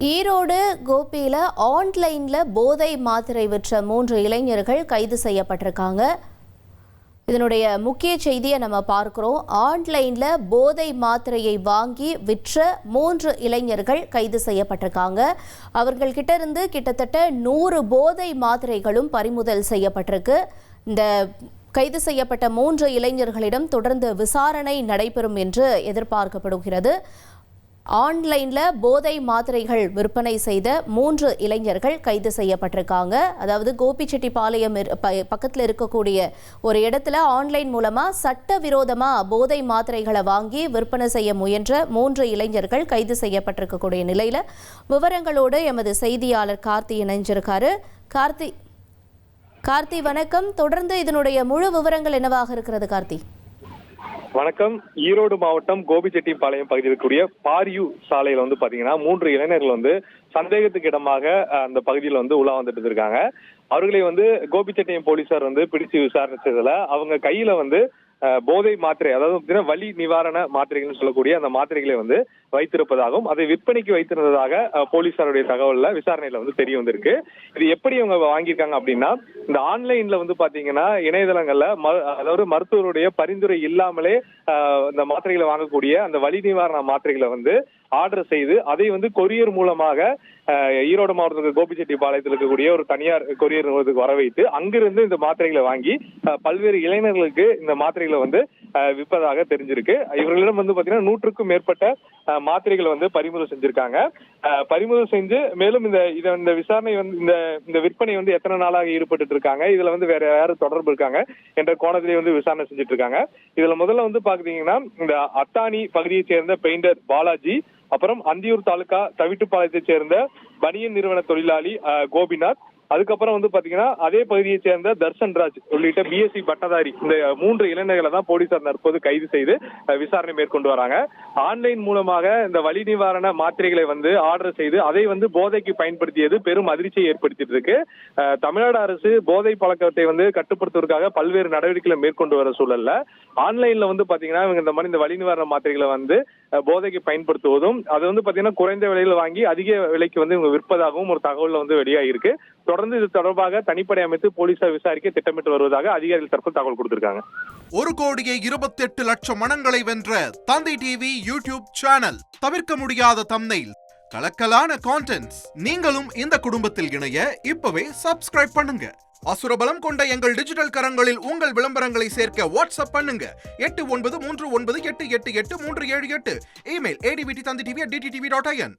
ஈரோடு கோபியில் ஆன்லைனில் போதை மாத்திரை விற்ற 3 இளைஞர்கள் கைது செய்யப்பட்டிருக்காங்க. இதனுடைய முக்கிய செய்தியை நம்ம பார்க்கிறோம். ஆன்லைனில் போதை மாத்திரையை வாங்கி விற்ற 3 இளைஞர்கள் கைது செய்யப்பட்டிருக்காங்க. அவர்கள்கிட்ட இருந்து கிட்டத்தட்ட 100 போதை மாத்திரைகளும் பறிமுதல் செய்யப்பட்டிருக்கு. இந்த கைது செய்யப்பட்ட 3 இளைஞர்களிடம் தொடர்ந்து விசாரணை நடைபெறும் என்று எதிர்பார்க்கப்படுகிறது. ஆன்லைனில் போதை மாத்திரைகள் விற்பனை செய்த 3 இளைஞர்கள் கைது செய்யப்பட்டிருக்காங்க. அதாவது கோபிச்செட்டிப்பாளையம் பக்கத்தில் இருக்கக்கூடிய ஒரு இடத்துல ஆன்லைன் மூலமாக சட்டவிரோதமாக போதை மாத்திரைகளை வாங்கி விற்பனை செய்ய முயன்ற 3 இளைஞர்கள் கைது செய்யப்பட்டிருக்கக்கூடிய நிலையில் விவரங்களோடு எமது செய்தியாளர் கார்த்தி இணைஞ்சிருக்காரு. கார்த்தி வணக்கம். தொடர்ந்து இதனுடைய முழு விவரங்கள் என்னவாக இருக்கிறது கார்த்தி? வணக்கம். ஈரோடு மாவட்டம் கோபிச்செட்டிப்பாளையம் பகுதியில் இருக்கக்கூடிய பாரியூ சாலையில பாத்தீங்கன்னா 3 இளைஞர்கள் சந்தேகத்துக்கு இடமாக அந்த பகுதியில் உலா வந்துட்டு இருக்காங்க. அவர்களை கோபிச்செட்டியம் போலீசார் பிடிச்சு விசாரிச்சதுல அவங்க கையில போதை மாத்திரை, அதாவது வலி நிவாரண மாத்திரைகள் சொல்லக்கூடிய அந்த மாத்திரைகளை வைத்திருப்பதாகவும் அதை விற்பனைக்கு வைத்திருந்ததாக போலீசாருடைய தகவல்ல விசாரணையில தெரிய வந்திருக்கு. இது எப்படி அவங்க வாங்கியிருக்காங்க அப்படின்னா, இந்த ஆன்லைன்ல பாத்தீங்கன்னா இணையதளங்கள்ல அதாவது மருத்துவருடைய பரிந்துரை இல்லாமலே இந்த மாத்திரைகளை வாங்கக்கூடிய அந்த வலி நிவாரண மாத்திரைகளை ஆர்டர் செய்து அதை கொரியர் மூலமாக ஈரோடு மாவட்டத்துக்கு கோபிச்செட்டிப்பாளையத்தில் இருக்கக்கூடிய ஒரு தனியார் கொரியர் நிறுவனத்துக்கு வர வைத்து அங்கிருந்து இந்த மாத்திரைகளை வாங்கி பல்வேறு இளைஞர்களுக்கு இந்த மாத்திரைகளை விற்பதாக தெரிஞ்சிருக்கு. இவர்களிடம் பாத்தீங்கன்னா 100க்கும் மேற்பட்ட மாத்திரைகளை பறிமுதல் செஞ்சிருக்காங்க. பறிமுதல் செஞ்சு மேலும் இந்த விசாரணை இந்த விற்பனை எத்தனை நாளாக ஈடுபட்டு இருக்காங்க, இதுல வேற யாரு தொடர்பு இருக்காங்க என்ற கோணத்திலே விசாரணை செஞ்சுட்டு இருக்காங்க. இதுல முதல்ல பாத்தீங்கன்னா இந்த அத்தானி பகுதியை சேர்ந்த பெயிண்டர் பாலாஜி, அப்புறம் அந்தியூர் தாலுகா தவிட்டுப்பாளையத்தை சேர்ந்த பனியன் நிறுவன தொழிலாளி கோபிநாத், அதுக்கப்புறம் பாத்தீங்கன்னா அதே பகுதியை சேர்ந்த தர்ஷன்ராஜ் உள்ளிட்ட பிஎஸ்சி பட்டதாரி, இந்த 3 இளைஞர்களை தான் போலீசார் தற்போது கைது செய்து விசாரணை மேற்கொண்டு வராங்க. ஆன்லைன் மூலமாக இந்த வலி நிவாரண மாத்திரைகளை ஆர்டர் செய்து அதை போதைக்கு பயன்படுத்தியது பெரும் அதிர்ச்சியை ஏற்படுத்திட்டு இருக்கு. தமிழ்நாடு அரசு போதை பழக்கத்தை கட்டுப்படுத்துவதற்காக பல்வேறு நடவடிக்கைகளை மேற்கொண்டு வர சூழல்ல ஆன்லைன்ல பாத்தீங்கன்னா இந்த மாதிரி இந்த வலி நிவாரண மாத்திரைகளை போதைக்கு பயன்படுத்துவதும் அது பாத்தீங்கன்னா குறைந்த விலையில வாங்கி அதிக விலைக்கு இவங்க விற்பதாகவும் ஒரு தகவல் வெளியாகிருக்கு. தொடர்ந்து இது தொடர்பாக தனிப்படை அமைத்து போலீசார் விசாரிக்க திட்டமிட்டு வருவதாக அதிகாரிகள் தரப்பு தகவல் கொடுத்திருக்காங்க. 1,28,00,000 மனங்களை வென்ற தந்தை டிவி யூடியூப் சேனல். தவிர்க்க முடியாத தம்ப்நெயில், கலக்கலான கான்டென்ட்ஸ். நீங்களும் இந்த குடும்பத்தில் இணைய இப்பவே சப்ஸ்கிரைப் பண்ணுங்க. அசுரபலம் கொண்ட எங்கள் டிஜிட்டல் கரங்களில் உங்கள் விளம்பரங்களை சேர்க்க வாட்ஸ்அப் பண்ணுங்க. 8939888838. Email advttv@dttv.in.